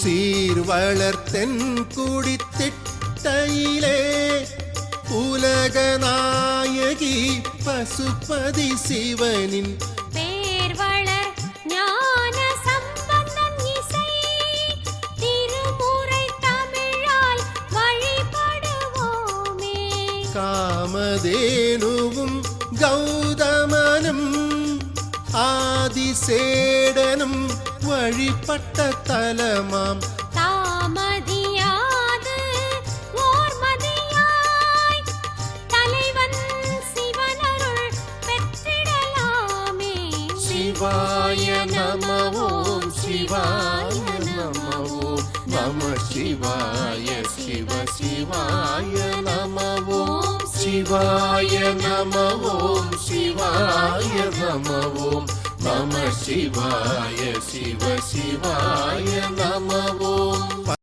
சீர்வளர்த்தென் குடித்திட்டையிலே உலகநாயகி பசுபதி சிவனின் பேர்வளர் ஞான சம்பந்தன் இசை திருமுறை தமிழால் வழிபடுவோமே. காமதேனுவும் கௌதமனும் ஆதிசேடனும் வழிபட்ட தலமாம் தாமதியாது ஓர்மதியாய் தலைவன் சிவனருள் பெற்றிடலாமே. சிவாய நம ஓம் சிவாய நம ஓம் நம சிவாய சிவ சிவாய நம ஓம் சிவாய நம ஓம் சிவாய நம ஓம் நம சிவாய சிவ சிவாய நம